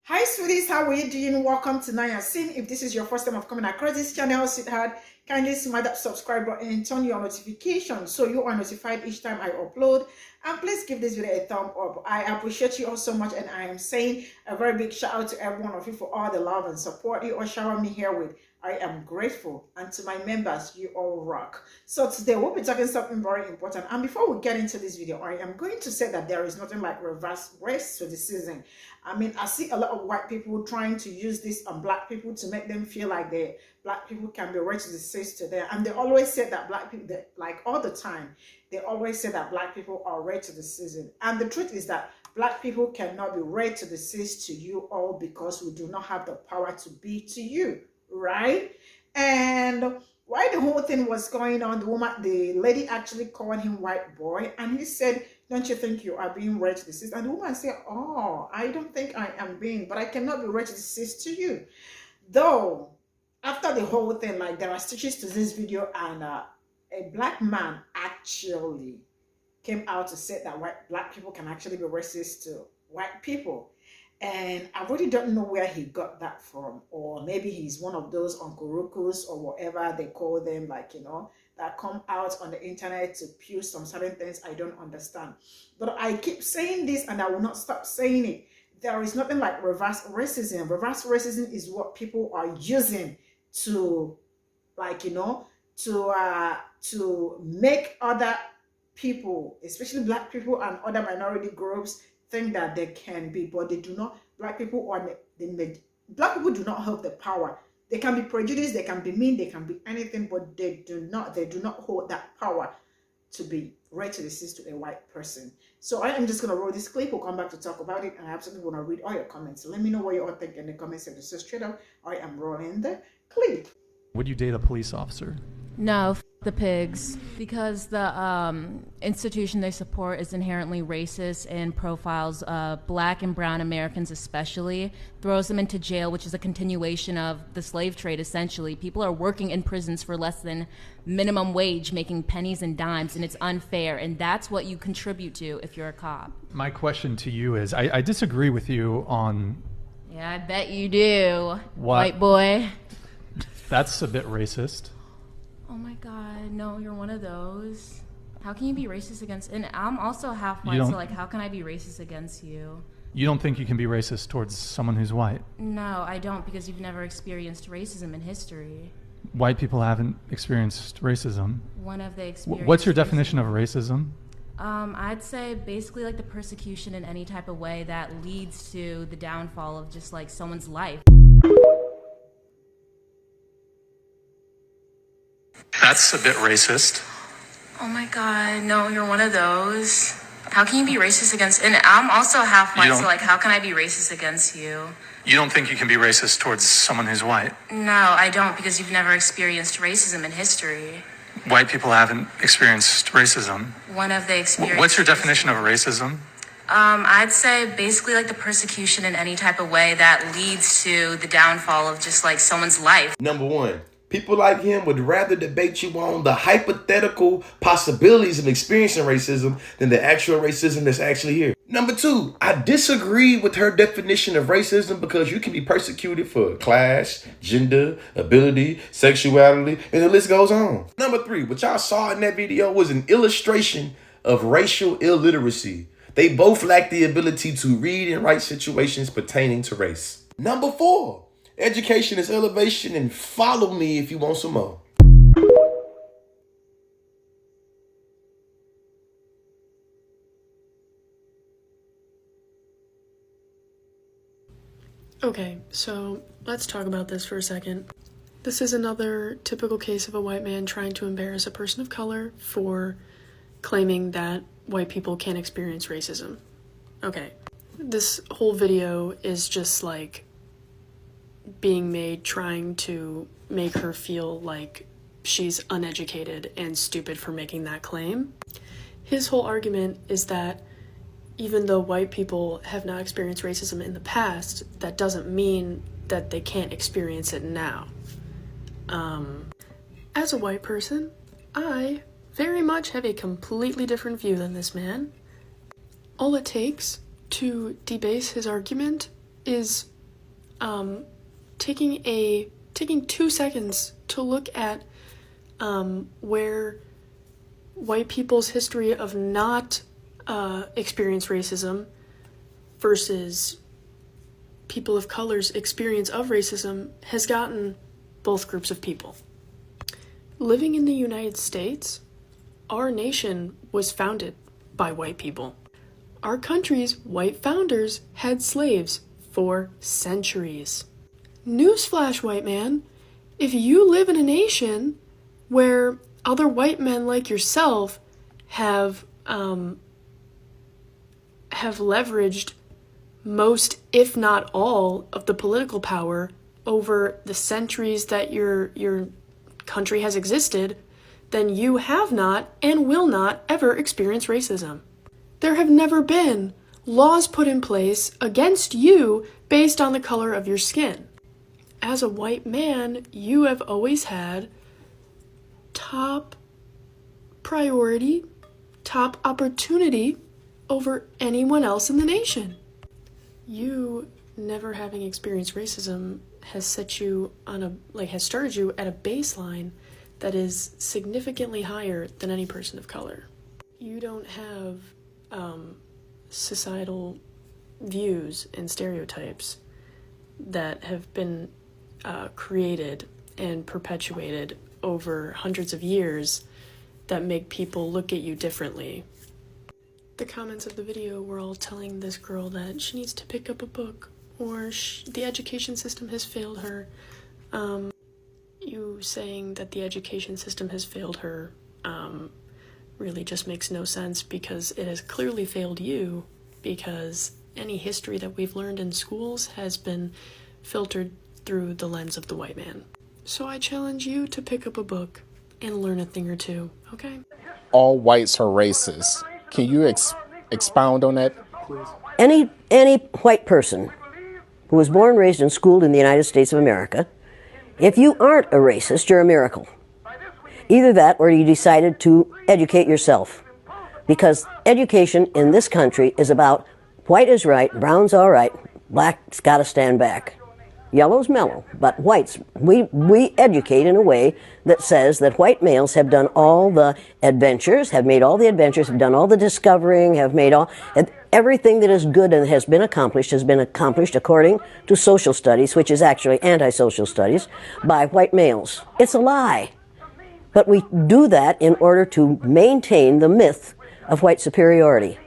Hi sweeties, how are you doing? Welcome to Nanya Sin. If this is your first time of coming across this channel, sweetheart, kindly smash that subscribe button and turn your notifications so you are notified each time I upload. And please give this video a thumb up. I appreciate you all so much, and I am saying a very big shout out to every one of you for all the love and support you all shower me here with. I am grateful, and to my members, you all rock. So today we'll be talking something very important, and before we get into this video, I am going to say that there is nothing like reverse race to the season. I mean, I see a lot of white people trying to use this on black people to make them feel like black people can be racist to them, and they always say that black people, like all the time, they always say that black people are racism, and the truth is that black people cannot be racist to you all because we do not have the power to be to you. Right? And while the whole thing was going on, the lady actually called him white boy, and he said, don't you think you are being racist? And the woman said, oh, I don't think I am being, but I cannot be racist to you. Though after the whole thing, like, there are stitches to this video, and a black man actually came out to say that black people can actually be racist to white people. And I really don't know where he got that from, or maybe he's one of those Uncle Ruckus or whatever they call them, like, that come out on the internet to pew some certain things I don't understand. But I keep saying this, and I will not stop saying it. There is nothing like reverse racism. Reverse racism is what people are using to, like, to make other people, especially black people and other minority groups, think that they can be, but they do not. Black people do not have the power. They can be prejudiced, they can be mean, they can be anything, but they do not hold that power to be racist to a white person. So I am just gonna roll this clip. We'll come back to talk about it, and I absolutely want to read all your comments. So let me know what you all think in the comments section. So straight up, I am rolling the clip. Would you date a police officer? No, f the pigs, because the institution they support is inherently racist and profiles black and brown Americans especially, throws them into jail, which is a continuation of the slave trade essentially. People are working in prisons for less than minimum wage, making pennies and dimes, and it's unfair, and that's what you contribute to if you're a cop. My question to you is, I disagree with you on... Yeah, I bet you do, what? White boy. That's a bit racist. Oh my God, no, you're one of those. How can you be racist against, and I'm also half white, so like, how can I be racist against you? You don't think you can be racist towards someone who's white? No, I don't, because you've never experienced racism in history. White people haven't experienced racism. One of the experiences. What's your definition of racism? I'd say basically like the persecution in any type of way that leads to the downfall of just like someone's life. That's a bit racist. Oh my God, no, you're one of those. How can you be racist against, and I'm also half white, so like, how can I be racist against you? You don't think you can be racist towards someone who's white? No, I don't, because you've never experienced racism in history. White people haven't experienced racism. One of the experiences. What's your definition of racism? I'd say basically like the persecution in any type of way that leads to the downfall of just like someone's life. Number one, people like him would rather debate you on the hypothetical possibilities of experiencing racism than the actual racism that's actually here. Number two, I disagree with her definition of racism because you can be persecuted for class, gender, ability, sexuality, and the list goes on. Number three, what y'all saw in that video was an illustration of racial illiteracy. They both lack the ability to read and write situations pertaining to race. Number four, education is elevation, and follow me if you want some more. Okay, so let's talk about this for a second. This is another typical case of a white man trying to embarrass a person of color for claiming that white people can't experience racism. Okay, this whole video is just like being made trying to make her feel like she's uneducated and stupid for making that claim. His whole argument is that even though white people have not experienced racism in the past, that doesn't mean that they can't experience it now. As a white person, I very much have a completely different view than this man. All it takes to debase his argument is taking 2 seconds to look at where white people's history of not experience racism versus people of color's experience of racism has gotten both groups of people. Living in the United States, our nation was founded by white people. Our country's white founders had slaves for centuries. Newsflash, white man, if you live in a nation where other white men like yourself have leveraged most, if not all, of the political power over the centuries that your country has existed, then you have not and will not ever experience racism. There have never been laws put in place against you based on the color of your skin. As a white man, you have always had top priority, top opportunity over anyone else in the nation. You never having experienced racism has set you on has started you at a baseline that is significantly higher than any person of color. You don't have societal views and stereotypes that have been created and perpetuated over hundreds of years that make people look at you differently. The comments of the video were all telling this girl that she needs to pick up a book, or the education system has failed her. You saying that the education system has failed her really just makes no sense, because it has clearly failed you, because any history that we've learned in schools has been filtered through the lens of the white man. So I challenge you to pick up a book and learn a thing or two, okay? All whites are racist. Can you expound on that, please? Any white person who was born, raised, and schooled in the United States of America, if you aren't a racist, you're a miracle. Either that, or you decided to educate yourself. Because education in this country is about white is right, brown's all right, black's got to stand back. Yellow's mellow, but whites, we educate in a way that says that white males have done all the adventures, have made all the adventures, have done all the discovering, have made everything that is good and has been accomplished according to social studies, which is actually anti-social studies, by white males. It's a lie. But we do that in order to maintain the myth of white superiority.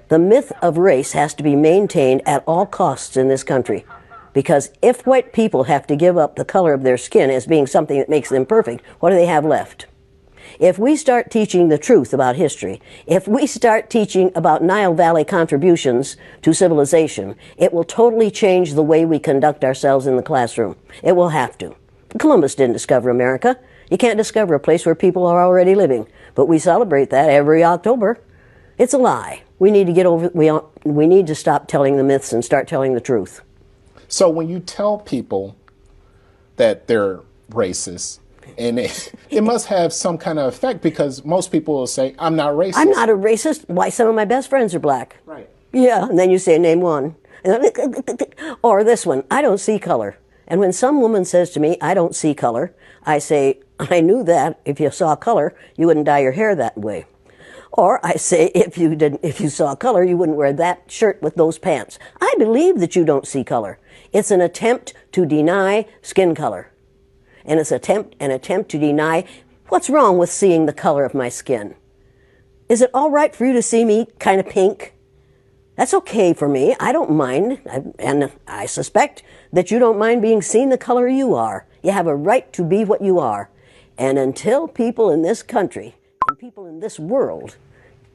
The myth of race has to be maintained at all costs in this country. Because if white people have to give up the color of their skin as being something that makes them perfect, what do they have left? If we start teaching the truth about history, if we start teaching about Nile Valley contributions to civilization, it will totally change the way we conduct ourselves in the classroom. It will have to. Columbus didn't discover America. You can't discover a place where people are already living. But we celebrate that every October. It's a lie. We need to get over. We need to stop telling the myths and start telling the truth. So when you tell people that they're racist, and it must have some kind of effect, because most people will say, I'm not racist. I'm not a racist. Why, some of my best friends are black. Right. Yeah, and then you say, name one. Or this one, I don't see color. And when some woman says to me, I don't see color, I say, I knew that. If you saw color, you wouldn't dye your hair that way. Or I say, if you saw color, you wouldn't wear that shirt with those pants. I believe that you don't see color. It's an attempt to deny skin color. And it's an attempt to deny what's wrong with seeing the color of my skin. Is it all right for you to see me kind of pink? That's okay for me. I don't mind. And I suspect that you don't mind being seen the color you are. You have a right to be what you are. And until people in this country and people in this world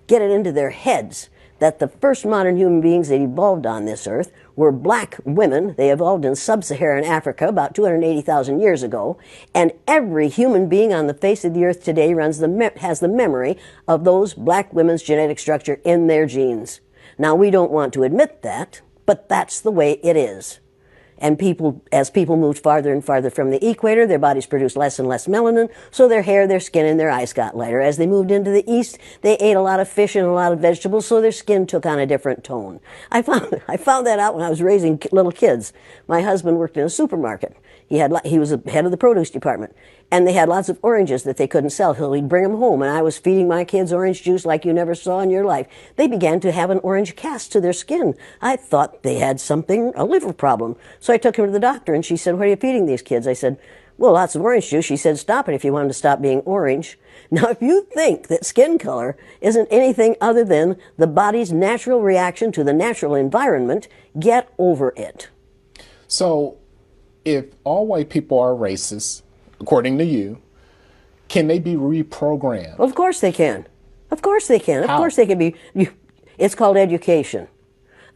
get it into their heads that the first modern human beings that evolved on this earth were black women. They evolved in sub-Saharan Africa about 280,000 years ago, and every human being on the face of the earth today has the memory of those black women's genetic structure in their genes. Now, we don't want to admit that, but that's the way it is. And as people moved farther and farther from the equator, their bodies produced less and less melanin, so their hair, their skin, and their eyes got lighter. As they moved into the east, they ate a lot of fish and a lot of vegetables, so their skin took on a different tone. I found that out when I was raising little kids. My husband worked in a supermarket. He was the head of the produce department, and they had lots of oranges that they couldn't sell. He'd bring them home, and I was feeding my kids orange juice like you never saw in your life. They began to have an orange cast to their skin. I thought they had a liver problem. So I took him to the doctor, and she said, "What are you feeding these kids?" I said, "Well, lots of orange juice." She said, "Stop it if you want them to stop being orange." Now, if you think that skin color isn't anything other than the body's natural reaction to the natural environment, get over it. So, if all white people are racist, according to you, can they be reprogrammed? Of course they can. Of course they can. Of How? course they can be. It's called education.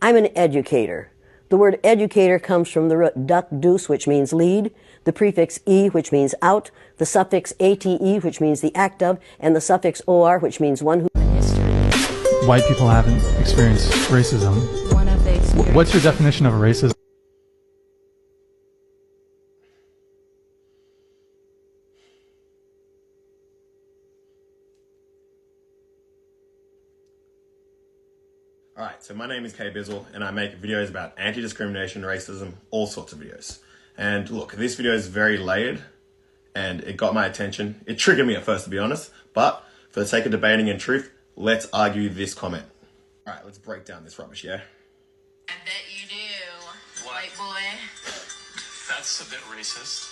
I'm an educator. The word educator comes from the root duc dus, which means lead, the prefix e, which means out, the suffix ate, which means the act of, and the suffix or, which means one who. White people haven't experienced racism. One of the experiences. What's your definition of racism? Alright, so my name is Pe0ple and I make videos about anti-discrimination, racism, all sorts of videos. And look, this video is very layered and it got my attention. It triggered me at first, to be honest, but for the sake of debating and truth, let's argue this comment. Alright, let's break down this rubbish, yeah? I bet you do, white boy. That's a bit racist.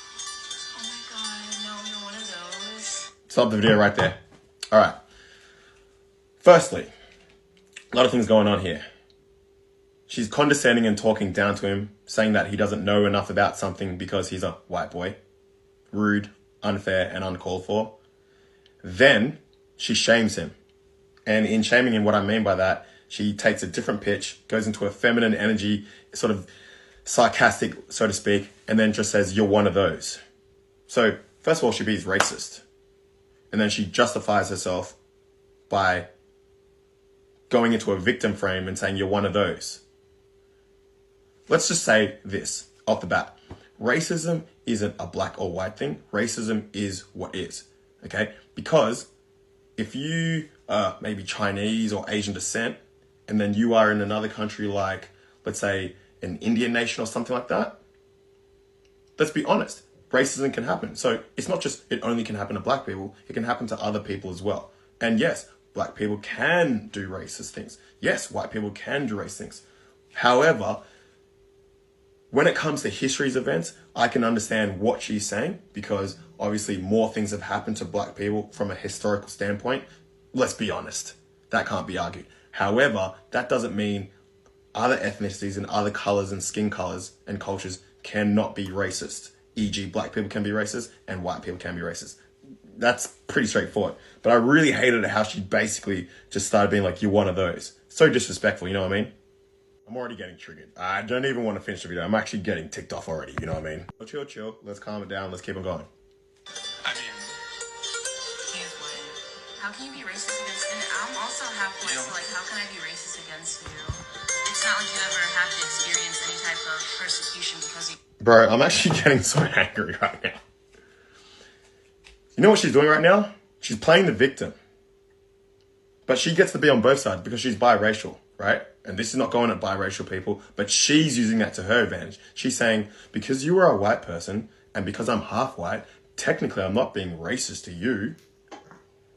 Oh my god, no, you're one of those. Stop the video right there. Alright. Firstly, a lot of things going on here. She's condescending and talking down to him, saying that he doesn't know enough about something because he's a white boy. Rude, unfair, and uncalled for. Then she shames him. And in shaming him, what I mean by that, she takes a different pitch, goes into a feminine energy, sort of sarcastic, so to speak, and then just says, "You're one of those." So, first of all, she is racist. And then she justifies herself by going into a victim frame and saying, "You're one of those." Let's just say this off the bat. Racism isn't a black or white thing. Racism is what is, okay? Because if you are maybe Chinese or Asian descent, and then you are in another country like, let's say, an Indian nation or something like that, let's be honest, racism can happen. So it's not just it only can happen to black people, it can happen to other people as well. And yes, black people can do racist things. Yes, white people can do racist things. However, when it comes to history's events, I can understand what she's saying because obviously more things have happened to black people from a historical standpoint. Let's be honest, that can't be argued. However, that doesn't mean other ethnicities and other colors and skin colors and cultures cannot be racist. E.g., black people can be racist and white people can be racist. That's pretty straightforward. But I really hated how she basically just started being like, "You're one of those." So disrespectful, you know what I mean? I'm already getting triggered. I don't even want to finish the video. I'm actually getting ticked off already, you know what I mean? Chill. Let's calm it down. Let's keep on going. I mean, Here's what. How can you be racist against? And I'm also half white, so like, how can I be racist against you? It's not like you ever have to experience any type of persecution because you. Bro, I'm actually getting so angry right now. You know what she's doing right now? She's playing the victim. But she gets to be on both sides because she's biracial, right? And this is not going at biracial people, but she's using that to her advantage. She's saying, because you are a white person and because I'm half white, technically I'm not being racist to you.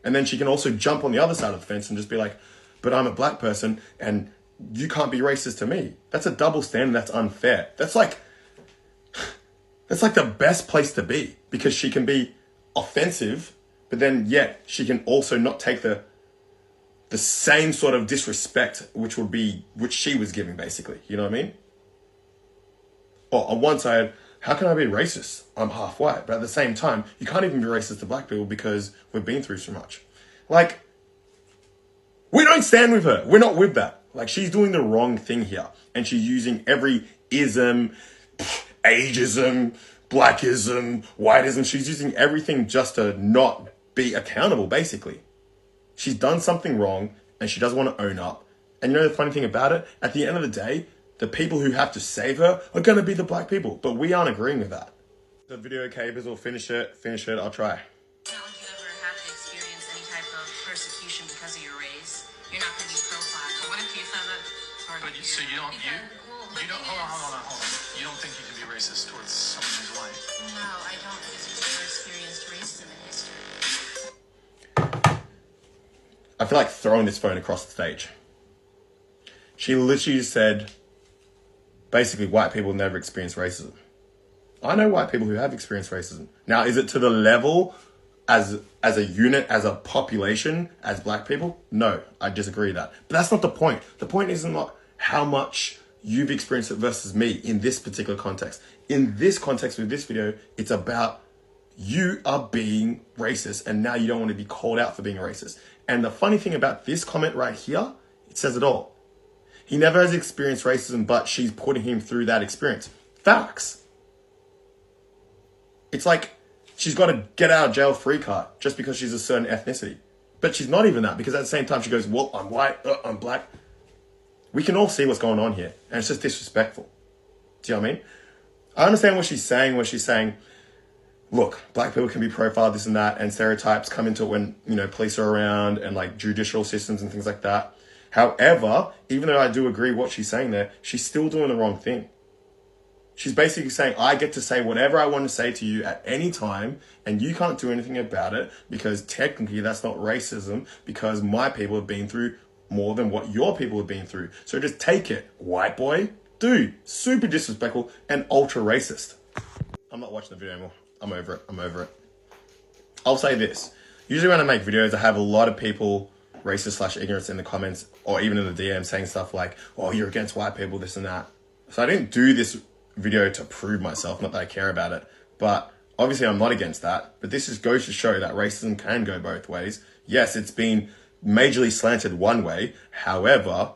And then she can also jump on the other side of the fence and just be like, but I'm a black person and you can't be racist to me. That's a double standard. That's unfair. That's like the best place to be because she can be offensive, but then yet she can also not take the same sort of disrespect which she was giving basically. You know what I mean? Or on one side, how can I be racist? I'm half white. But at the same time, you can't even be racist to black people because we've been through so much. Like, we don't stand with her. We're not with that. Like, she's doing the wrong thing here. And she's using every ism, ageism, blackism, whiteism. She's using everything just to not be accountable, basically. She's done something wrong and she doesn't want to own up. And you know the funny thing about it? At the end of the day, The people who have to save her are going to be the black people, but we aren't agreeing with that. The video okay, Pe0ple, finish it, I'll try. Now, if you ever have to experience any type of persecution because of your race, you're not going to be profiled. But what if you found out? But so you don't hold on. You don't think you can be racist towards someone who's white? No, I don't, because you've never experienced racism in history. I feel like throwing this phone across the stage. She literally said, basically, white people never experience racism. I know white people who have experienced racism. Now, is it to the level as a unit, as a population, as black people? No, I disagree with that. But that's not the point. The point isn't not how much you've experienced it versus me in this particular context. In this context with this video, it's about you are being racist and now you don't want to be called out for being a racist. And the funny thing about this comment right here, it says it all. He never has experienced racism, but she's putting him through that experience. Facts. It's like she's got a get out of jail free card just because she's a certain ethnicity. But she's not even that, because at the same time she goes, well, I'm white, I'm black. We can all see what's going on here, and it's just disrespectful. Do you know what I mean? I understand what she's saying when she's saying, look, black people can be profiled, this and that, and stereotypes come into it when, you know, police are around and like judicial systems and things like that. However, even though I do agree what she's saying there, she's still doing the wrong thing. She's basically saying, I get to say whatever I want to say to you at any time, and you can't do anything about it because technically that's not racism, because my people have been through more than what your people have been through. So just take it, white boy. Dude, super disrespectful and ultra racist. I'm not watching the video anymore. I'm over it. I'll say this. Usually when I make videos, I have a lot of people, racist/ignorance, in the comments or even in the DM saying stuff like, oh, you're against white people, this and that. So I didn't do this video to prove myself, not that I care about it, but obviously I'm not against that. But this just goes to show that racism can go both ways. Yes, it's been majorly slanted one way. However,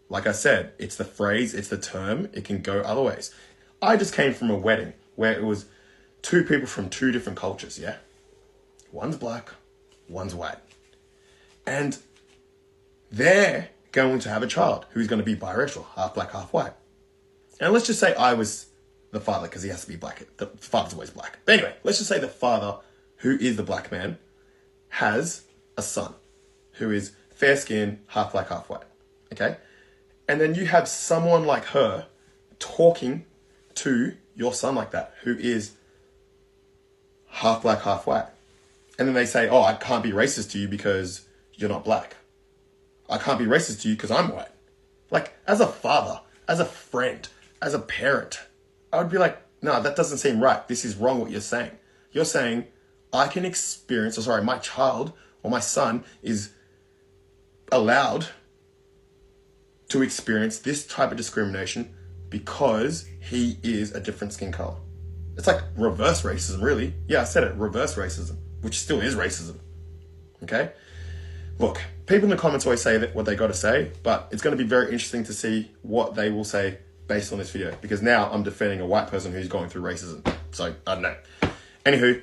like I said, it's the phrase, it's the term, it can go other ways. I just came from a wedding where it was two people from two different cultures, yeah? One's black, one's white. And they're going to have a child who's going to be biracial, half black, half white. And let's just say I was the father, because he has to be black. The father's always black. But anyway, let's just say the father, who is the black man, has a son who is fair skin, half black, half white. Okay? And then you have someone like her talking to your son like that, who is half black, half white. And then they say, oh, I can't be racist to you because you're not black. I can't be racist to you because I'm white. Like, as a father, as a friend, as a parent, I would be like, no, that doesn't seem right. This is wrong what you're saying. You're saying I can experience, my child or my son is allowed to experience this type of discrimination because he is a different skin color. It's like reverse racism, really. Yeah, I said it, reverse racism, which still is racism. Okay? Look, people in the comments always say that what they got to say, but it's going to be very interesting to see what they will say based on this video, because now I'm defending a white person who's going through racism. So, I don't know. Anywho,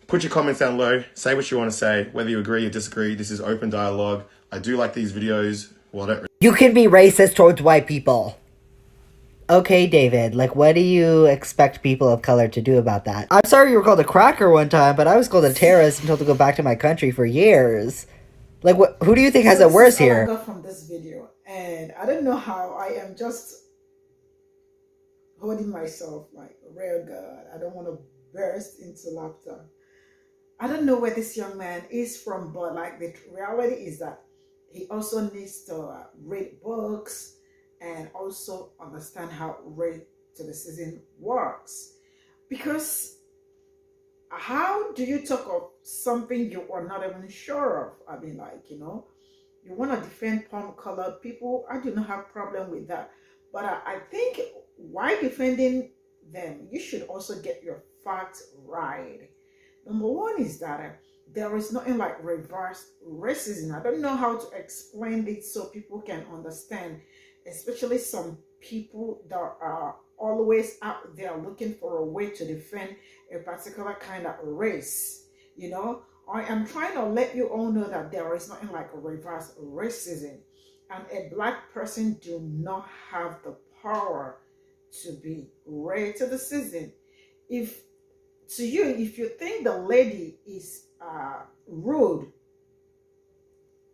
put your comments down below. Say what you want to say, whether you agree or disagree. This is open dialogue. I do like these videos. Well, I don't really... You can be racist towards white people. Okay, David, like, what do you expect people of color to do about that? I'm sorry you were called a cracker one time, but I was called a terrorist and told to go back to my country for years. Like, what? Who do you think has it worse here? I got from this video, and I don't know how I am just holding myself like, real God, I don't want to burst into laughter. I don't know where this young man is from, but like the reality is that he also needs to read books and also understand how racism works. Because how do you talk of something you are not even sure of? I mean, like, you know, you want to defend palm-colored people. I do not have problem with that. But I think while defending them, you should also get your facts right. Number one is that there is nothing like reverse racism. I don't know how to explain it so people can understand, especially some people that are always out there looking for a way to defend a particular kind of race. You know, I am trying to let you all know that there is nothing like a reverse racism, and a black person do not have the power to be racism. If you think the lady is rude,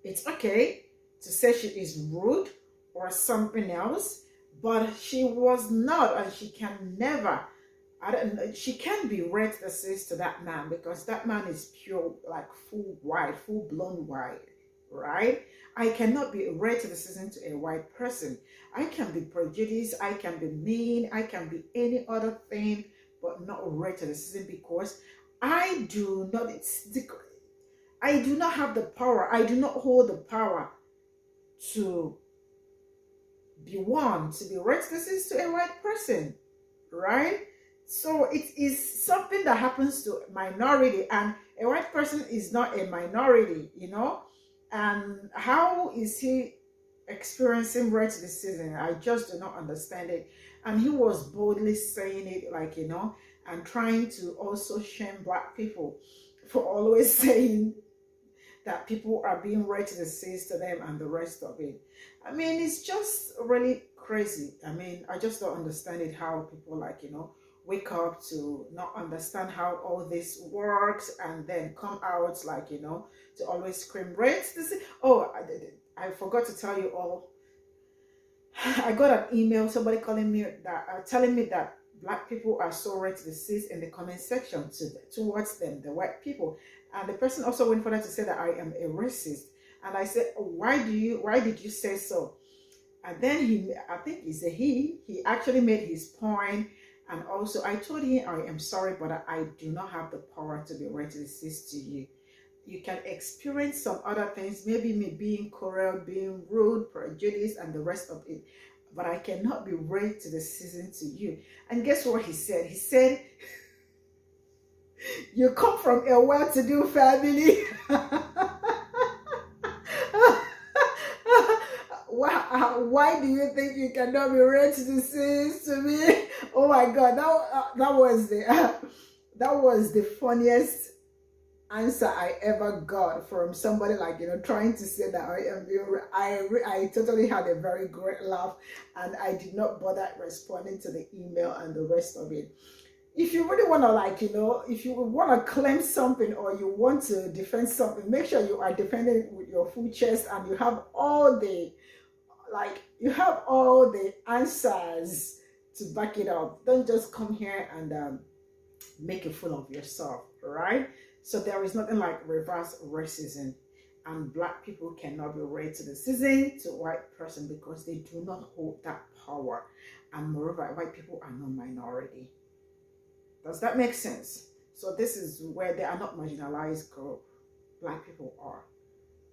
it's okay to say she is rude or something else, but she was not, and she can never. I don't know. She can be racist to that man because that man is pure, like full white, full blown white, right? I cannot be racist to a white person. I can be prejudiced, I can be mean, I can be any other thing, but not racism because I do not. I do not have the power. I do not hold the power to be racist to a white person, right? So it is something that happens to minority, and a white person is not a minority, And how is he experiencing racism? I just do not understand it. And he was boldly saying it, and trying to also shame Black people for always saying that people are being racist to them and the rest of it. I mean, it's just really crazy. I mean, I just don't understand it, how people wake up to not understand how all this works and then come out to always scream racist. Oh, I forgot to tell you all. I got an email, somebody calling me that telling me that Black people are so racist in the comment section towards them, the white people. And the person also went further to say that I am a racist. And I said, why did you say so? And then I think he actually made his point. And also I told him, I am sorry, but I do not have the power to be racist to you. You can experience some other things, maybe me being cruel, being rude, prejudiced, and the rest of it. But I cannot be racist to you. And guess what he said? He said, you come from a well-to-do family. Why do you think you cannot be racist to me? Oh my God, that was the funniest answer I ever got from somebody trying to say that I totally had a very great laugh, and I did not bother responding to the email and the rest of it. If you really want to if you want to claim something or you want to defend something, make sure you are defending it with your full chest and you have all the answers to back it up. Don't just come here and make a fool of yourself, right? So there is nothing like reverse racism, and Black people cannot be racist to white person because they do not hold that power. And moreover, white people are not minority. Does that make sense? So this is where they are not marginalized group. Black people are.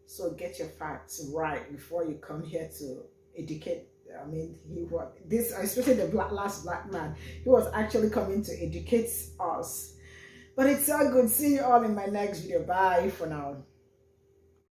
So get your facts right before you come here to educate. I mean, especially the last Black man, he was actually coming to educate us. But it's all good. See you all in my next video. Bye for now.